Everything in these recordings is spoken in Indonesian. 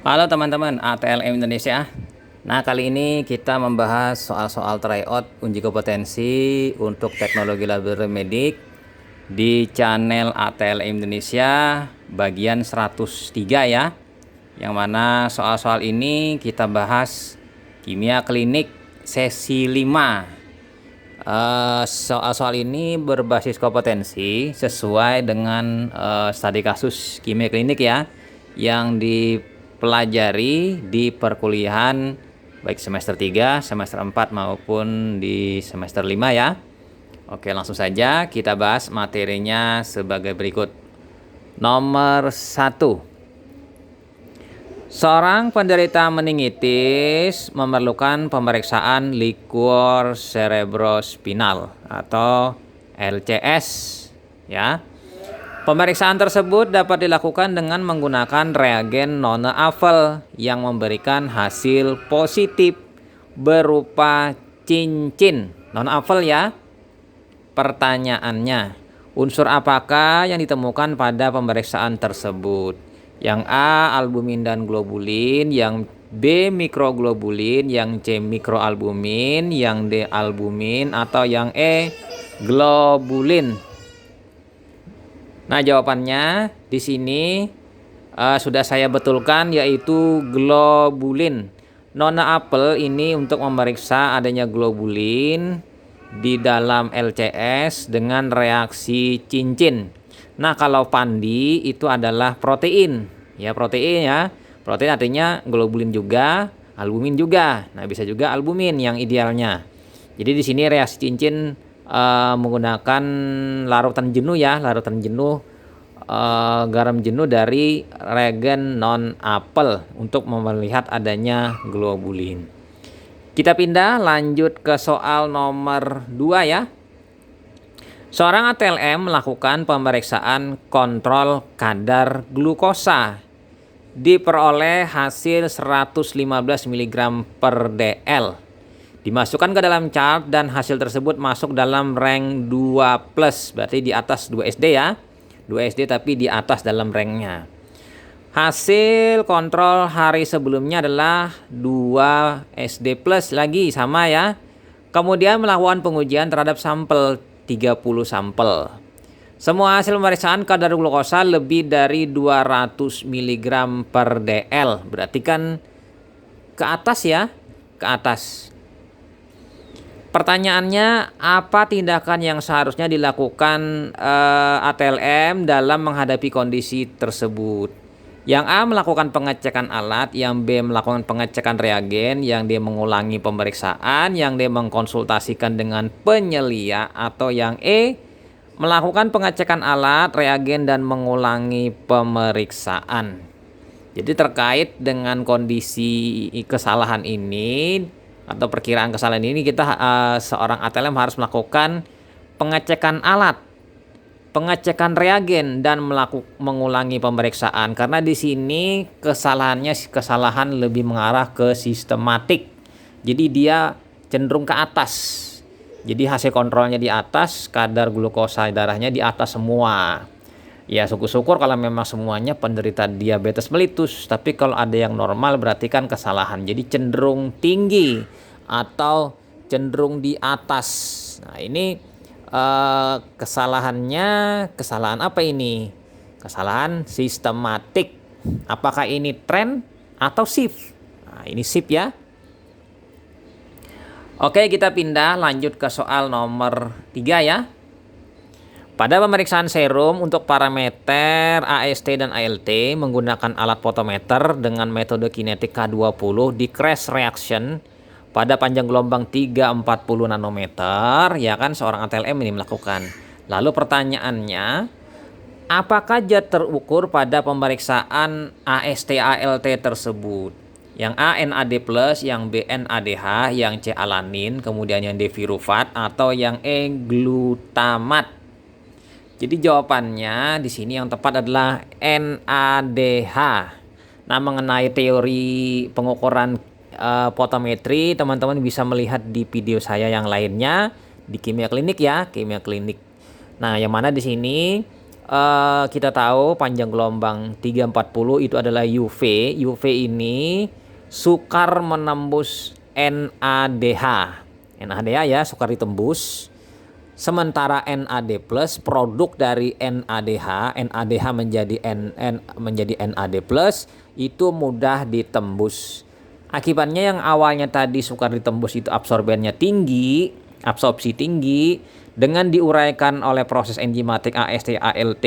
Halo teman-teman ATLM Indonesia. Nah, kali ini kita membahas soal-soal tryout uji kompetensi untuk teknologi laboratorium medik di channel ATLM Indonesia bagian 103 ya. Yang mana soal-soal ini kita bahas kimia klinik sesi 5. Soal-soal ini berbasis kompetensi sesuai dengan studi kasus kimia klinik ya, yang dipelajari di perkuliahan baik semester 3, semester 4 maupun di semester 5 ya. Oke, langsung saja kita bahas materinya sebagai berikut. Nomor 1. Seorang penderita meningitis memerlukan pemeriksaan liquor cerebrospinal atau LCS ya. Pemeriksaan tersebut dapat dilakukan dengan menggunakan reagen non-naafel yang memberikan hasil positif berupa cincin. Non-naafel ya. Pertanyaannya, unsur apakah yang ditemukan pada pemeriksaan tersebut? Yang A, albumin dan globulin, yang B, mikroglobulin, yang C, mikroalbumin, yang D, albumin, atau yang E, globulin. Nah, jawabannya di sini sudah saya betulkan, yaitu globulin. Nona apel ini untuk memeriksa adanya globulin di dalam LCS dengan reaksi cincin. Nah, kalau pandi itu adalah protein. Ya, protein ya. Protein artinya globulin juga, albumin juga. Nah, bisa juga albumin yang idealnya. Jadi di sini reaksi cincin menggunakan larutan jenuh ya, larutan jenuh garam jenuh dari reagen non-apel untuk melihat adanya globulin. Kita pindah lanjut ke soal nomor 2 ya. Seorang ATLM melakukan pemeriksaan kontrol kadar glukosa. Diperoleh hasil 115 mg per dl. Dimasukkan ke dalam chart dan hasil tersebut masuk dalam rank 2+, berarti di atas 2 SD ya. 2 SD tapi di atas dalam ranknya. Hasil kontrol hari sebelumnya adalah 2 SD plus lagi, sama ya. Kemudian melakukan pengujian terhadap sampel 30 sampel. Semua hasil pemeriksaan kadar glukosa lebih dari 200 mg per dl. Berarti kan ke atas ya, ke atas. Pertanyaannya, apa tindakan yang seharusnya dilakukan ATLM dalam menghadapi kondisi tersebut? Yang A, melakukan pengecekan alat, yang B, melakukan pengecekan reagen, yang D, mengulangi pemeriksaan, yang D, mengkonsultasikan dengan penyelia, atau yang E, melakukan pengecekan alat, reagen, dan mengulangi pemeriksaan. Jadi terkait dengan kondisi kesalahan ini atau perkiraan kesalahan ini, kita seorang ATLM harus melakukan pengecekan alat, pengecekan reagen, dan mengulangi pemeriksaan, karena di sini kesalahan lebih mengarah ke sistematik. Jadi dia cenderung ke atas. Jadi hasil kontrolnya di atas, kadar glukosa darahnya di atas semua. Ya, syukur-syukur kalau memang semuanya penderita diabetes mellitus, tapi kalau ada yang normal berarti kan kesalahan. Jadi cenderung tinggi atau cenderung di atas. Nah, ini kesalahan apa ini? Kesalahan sistematik. Apakah ini tren atau shift? Nah, ini shift ya. Oke, kita pindah lanjut ke soal nomor 3 ya. Pada pemeriksaan serum untuk parameter AST dan ALT menggunakan alat fotometer dengan metode kinetik K20 di crash reaction pada panjang gelombang 340 nanometer, ya kan, seorang ATLM ini melakukan. Lalu pertanyaannya, apakah zat terukur pada pemeriksaan AST ALT tersebut? Yang A, NAD+, yang B, NADH, yang C, alanin, kemudian yang D, virufat, atau yang E, glutamat. Jadi jawabannya di sini yang tepat adalah NADH. Nah, mengenai teori pengukuran fotometri, teman-teman bisa melihat di video saya yang lainnya di kimia klinik ya, kimia klinik. Nah, yang mana di sini Kita tahu panjang gelombang 340 itu adalah UV. UV ini sukar menembus NADH. NADH ya, sukar ditembus. Sementara NAD+, produk dari NADH menjadi NAD+, itu mudah ditembus. Akibatnya yang awalnya tadi sukar ditembus itu absorbennya tinggi, absorpsi tinggi, dengan diuraikan oleh proses enzimatik AST ALT,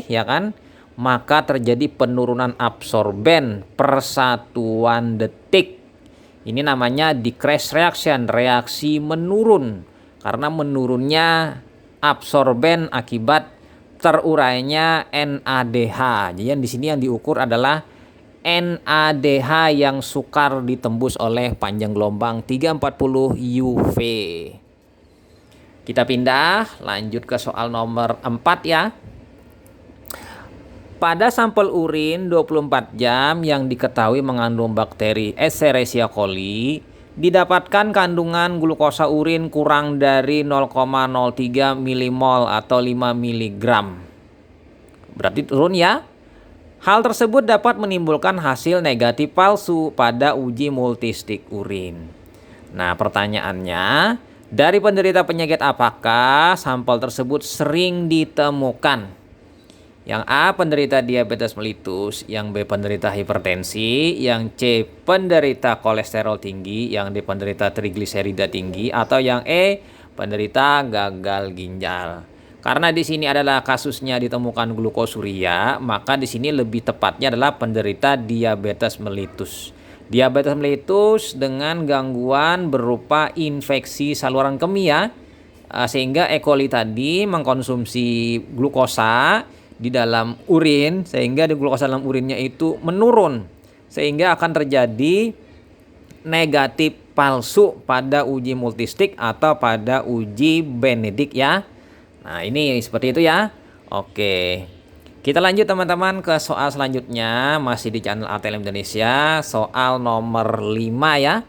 ya kan? Maka terjadi penurunan absorben per satuan detik. Ini namanya decrease reaction, reaksi menurun. Karena menurunnya absorben akibat terurainya NADH. Jadi yang di sini yang diukur adalah NADH yang sukar ditembus oleh panjang gelombang 340 UV. Kita pindah, lanjut ke soal nomor 4 ya. Pada sampel urin 24 jam yang diketahui mengandung bakteri Escherichia coli, didapatkan kandungan glukosa urin kurang dari 0,03 milimol atau 5 mg. Berarti turun ya. Hal tersebut dapat menimbulkan hasil negatif palsu pada uji multistik urin. Nah, pertanyaannya, dari penderita penyakit apakah sampel tersebut sering ditemukan? Yang A penderita diabetes mellitus, yang B penderita hipertensi, yang C penderita kolesterol tinggi, yang D penderita trigliserida tinggi, atau yang E penderita gagal ginjal. Karena di sini adalah kasusnya ditemukan glukosuria, maka di sini lebih tepatnya adalah penderita diabetes mellitus. Diabetes mellitus dengan gangguan berupa infeksi saluran kemih ya, sehingga E. coli tadi mengkonsumsi glukosa di dalam urin, sehingga di glukosa dalam urinnya itu menurun, sehingga akan terjadi negatif palsu pada uji multistik atau pada uji Benedict ya. Nah, ini seperti itu ya. Oke, kita lanjut teman-teman ke soal selanjutnya, masih di channel ATLM Indonesia, soal nomor 5 ya.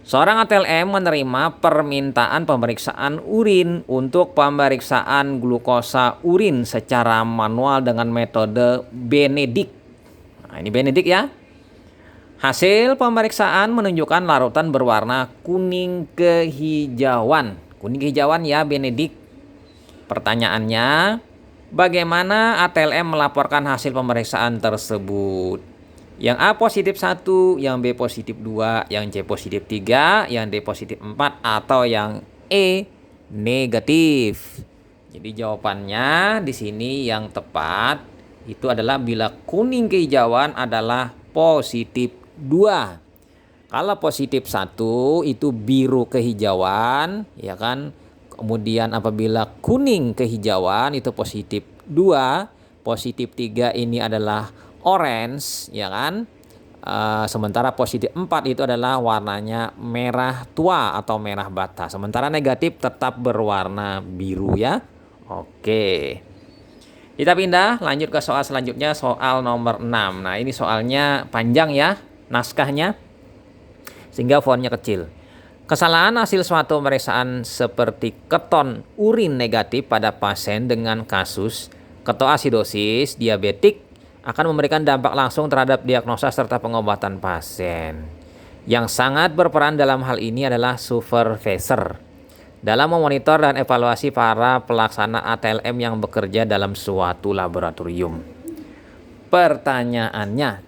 Seorang ATLM menerima permintaan pemeriksaan urin untuk pemeriksaan glukosa urin secara manual dengan metode Benedict. Nah, ini Benedict ya. Hasil pemeriksaan menunjukkan larutan berwarna kuning kehijauan. Kuning kehijauan ya Benedict. Pertanyaannya, bagaimana ATLM melaporkan hasil pemeriksaan tersebut? Yang A positif 1, yang B positif 2, yang C positif 3, yang D positif 4, atau yang E negatif. Jadi jawabannya di sini yang tepat itu adalah bila kuning kehijauan adalah positif 2. Kalau positif 1 itu biru kehijauan, ya kan? Kemudian apabila kuning kehijauan itu positif 2, positif 3 ini adalah orange, ya kan? Sementara positif 4 itu adalah warnanya merah tua atau merah bata. Sementara negatif tetap berwarna biru ya. Oke. Kita pindah, lanjut ke soal selanjutnya, soal nomor 6. Nah, ini soalnya panjang ya naskahnya, sehingga fontnya kecil. Kesalahan hasil suatu pemeriksaan seperti keton urin negatif pada pasien dengan kasus ketoasidosis diabetik akan memberikan dampak langsung terhadap diagnosa serta pengobatan pasien. Yang sangat berperan dalam hal ini adalah supervisor dalam memonitor dan evaluasi para pelaksana ATLM yang bekerja dalam suatu laboratorium. Pertanyaannya,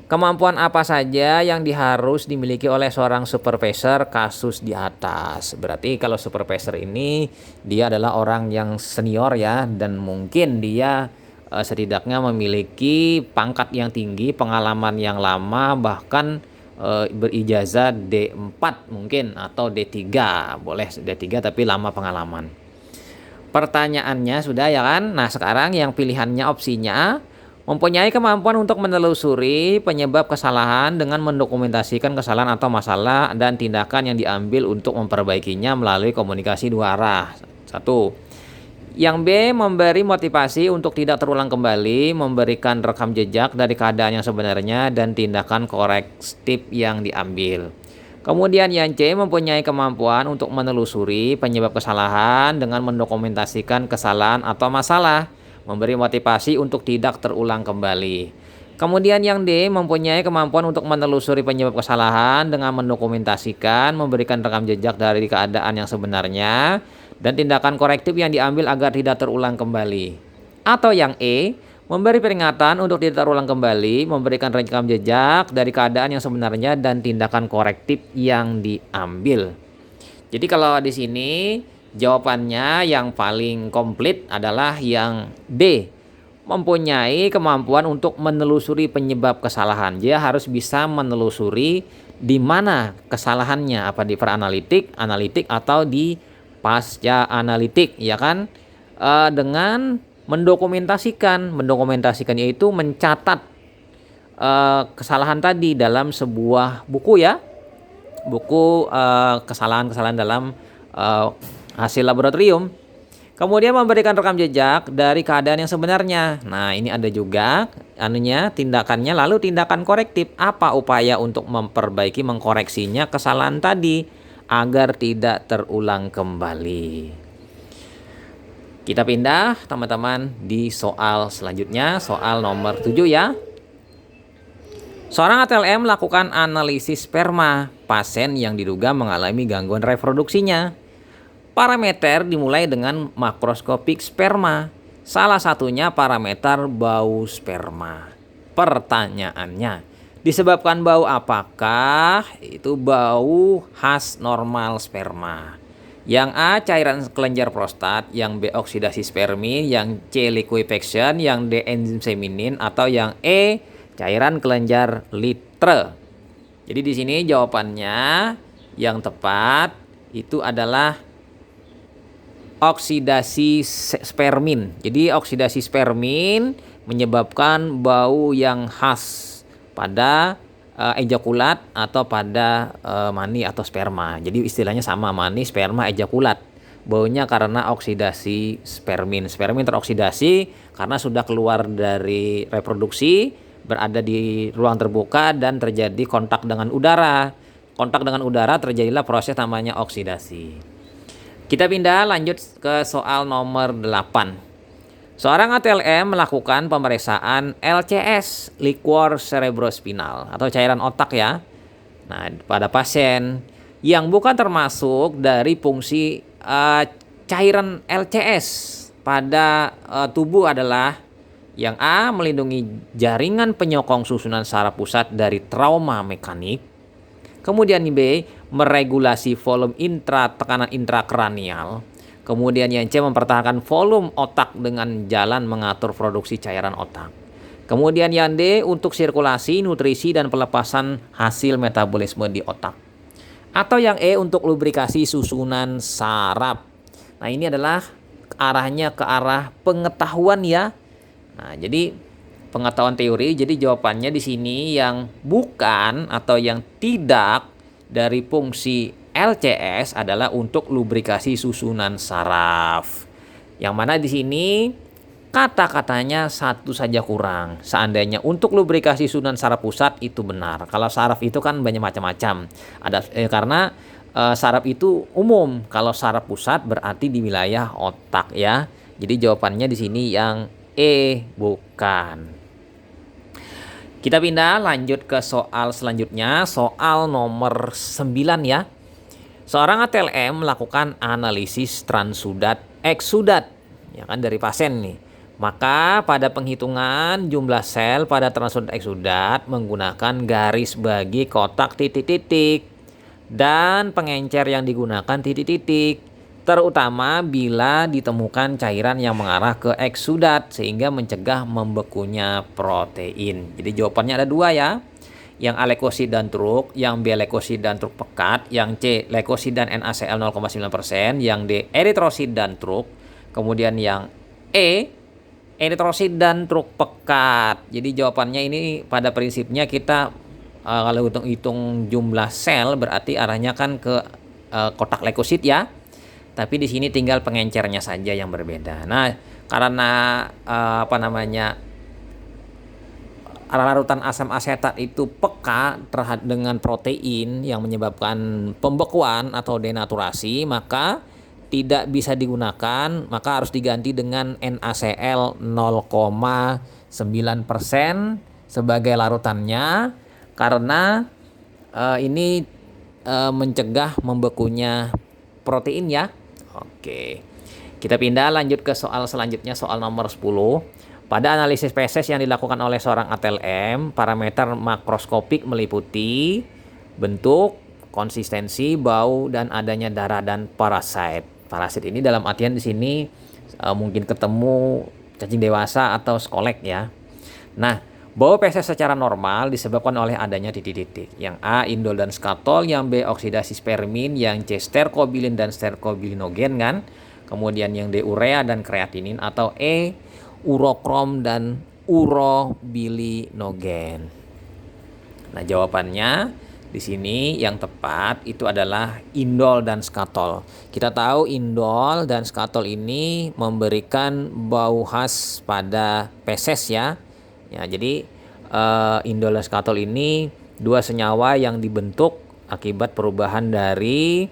kemampuan apa saja yang harus dimiliki oleh seorang supervisor kasus di atas? Berarti kalau supervisor ini dia adalah orang yang senior ya, dan mungkin dia setidaknya memiliki pangkat yang tinggi, pengalaman yang lama, bahkan berijazah D4 mungkin atau D3, boleh D3 tapi lama pengalaman. Pertanyaannya sudah ya kan. Nah, sekarang yang pilihannya opsinya mempunyai kemampuan untuk menelusuri penyebab kesalahan dengan mendokumentasikan kesalahan atau masalah dan tindakan yang diambil untuk memperbaikinya melalui komunikasi dua arah. 1. Yang B memberi motivasi untuk tidak terulang kembali, memberikan rekam jejak dari keadaan yang sebenarnya dan tindakan korektif yang diambil. Kemudian yang C mempunyai kemampuan untuk menelusuri penyebab kesalahan dengan mendokumentasikan kesalahan atau masalah, memberi motivasi untuk tidak terulang kembali. Kemudian yang D, mempunyai kemampuan untuk menelusuri penyebab kesalahan dengan mendokumentasikan, memberikan rekam jejak dari keadaan yang sebenarnya, dan tindakan korektif yang diambil agar tidak terulang kembali. Atau yang E, memberi peringatan untuk tidak terulang kembali, memberikan rekam jejak dari keadaan yang sebenarnya dan tindakan korektif yang diambil. Jadi kalau di sini jawabannya yang paling komplit adalah yang D, mempunyai kemampuan untuk menelusuri penyebab kesalahan. Dia harus bisa menelusuri di mana kesalahannya, apa di peranalitik, analitik atau di pasca analitik, ya kan? Dengan mendokumentasikan yaitu mencatat kesalahan tadi dalam sebuah buku ya, buku kesalahan-kesalahan dalam hasil laboratorium. Kemudian memberikan rekam jejak dari keadaan yang sebenarnya. Nah, ini ada juga tindakannya. Lalu tindakan korektif, apa upaya untuk memperbaiki, mengkoreksinya kesalahan tadi agar tidak terulang kembali. Kita pindah teman-teman di soal selanjutnya, soal nomor 7 ya. Seorang ATLM melakukan analisis sperma pasien yang diduga mengalami gangguan reproduksinya. Parameter dimulai dengan makroskopik sperma. Salah satunya parameter bau sperma. Pertanyaannya, disebabkan bau apakah? Itu bau khas normal sperma. Yang A, cairan kelenjar prostat, yang B, oksidasi spermin, yang C, liquefaction, yang D, enzim feminin, atau yang E, cairan kelenjar litre. Jadi di sini jawabannya yang tepat itu adalah oksidasi spermin. Jadi oksidasi spermin menyebabkan bau yang khas pada ejakulat atau pada mani atau sperma. Jadi istilahnya sama, mani, sperma, ejakulat. Baunya karena oksidasi spermin. Spermin teroksidasi karena sudah keluar dari reproduksi, berada di ruang terbuka dan terjadi kontak dengan udara. Kontak dengan udara terjadilah proses namanya oksidasi. Kita pindah lanjut ke soal nomor 8. Seorang ATLM melakukan pemeriksaan LCS, liquor cerebrospinal atau cairan otak ya. Nah, pada pasien yang bukan termasuk dari fungsi cairan LCS pada tubuh adalah yang A, melindungi jaringan penyokong susunan saraf pusat dari trauma mekanik. Kemudian B, meregulasi volume tekanan intrakranial. Kemudian yang C, mempertahankan volume otak dengan jalan mengatur produksi cairan otak. Kemudian yang D, untuk sirkulasi, nutrisi, dan pelepasan hasil metabolisme di otak. Atau yang E, untuk lubrikasi susunan saraf. Nah, ini adalah arahnya ke arah pengetahuan ya. Nah, jadi pengetahuan teori, jadi jawabannya di sini yang bukan atau yang tidak dari fungsi LCS adalah untuk lubrikasi susunan saraf. Yang mana di sini kata-katanya satu saja kurang. Seandainya untuk lubrikasi susunan saraf pusat itu benar. Kalau saraf itu kan banyak macam-macam. Karena saraf itu umum. Kalau saraf pusat berarti di wilayah otak ya. Jadi jawabannya di sini yang E, bukan. Kita pindah lanjut ke soal selanjutnya, soal nomor 9 ya. Seorang ATLM melakukan analisis transudat eksudat ya kan dari pasien nih. Maka pada penghitungan jumlah sel pada transudat eksudat menggunakan garis bagi kotak titik-titik dan pengencer yang digunakan titik-titik. Terutama bila ditemukan cairan yang mengarah ke eksudat sehingga mencegah membekunya protein. Jadi jawabannya ada dua ya. Yang A, leukosit dan truk, yang B, leukosit dan truk pekat, yang C, leukosit dan NaCl 0,9%, yang D, eritrosit dan truk, kemudian yang E, eritrosit dan truk pekat. Jadi jawabannya ini pada prinsipnya kita kalau hitung jumlah sel berarti arahnya kan ke kotak leukosit ya. Tapi di sini tinggal pengencernya saja yang berbeda. Nah, karena larutan asam asetat itu peka dengan protein yang menyebabkan pembekuan atau denaturasi, maka tidak bisa digunakan, maka harus diganti dengan NaCl 0,9% sebagai larutannya, karena ini mencegah membekunya protein ya. Oke. Kita pindah lanjut ke soal selanjutnya, soal nomor 10. Pada analisis feses yang dilakukan oleh seorang ATLM, parameter makroskopik meliputi bentuk, konsistensi, bau, dan adanya darah dan parasit. Parasit ini dalam artian di sini mungkin ketemu cacing dewasa atau skolek ya. Nah, bau feses secara normal disebabkan oleh adanya titik-titik. Yang A, indol dan skatol, yang B, oksidasi spermin, yang C, sterkobilin dan sterkobilinogen kan. Kemudian yang D, urea dan kreatinin, atau E, urokrom dan urobilinogen. Nah, jawabannya di sini yang tepat itu adalah indol dan skatol. Kita tahu indol dan skatol ini memberikan bau khas pada feses ya. Ya, jadi indol dan skatol ini dua senyawa yang dibentuk akibat perubahan dari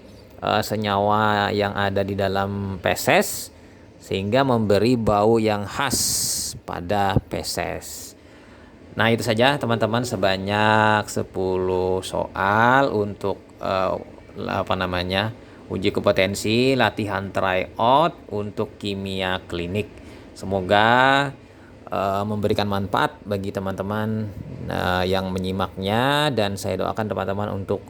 senyawa yang ada di dalam feses sehingga memberi bau yang khas pada feses. Nah, itu saja teman-teman, sebanyak 10 soal untuk uji kompetensi latihan tryout untuk kimia klinik. Semoga memberikan manfaat bagi teman-teman yang menyimaknya, dan saya doakan teman-teman untuk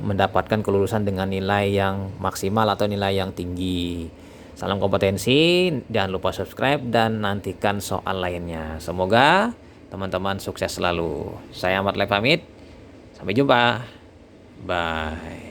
mendapatkan kelulusan dengan nilai yang maksimal atau nilai yang tinggi. Salam kompetensi, jangan lupa subscribe dan nantikan soal lainnya. Semoga teman-teman sukses selalu. Saya Ahmad Lep pamit. Sampai jumpa. Bye.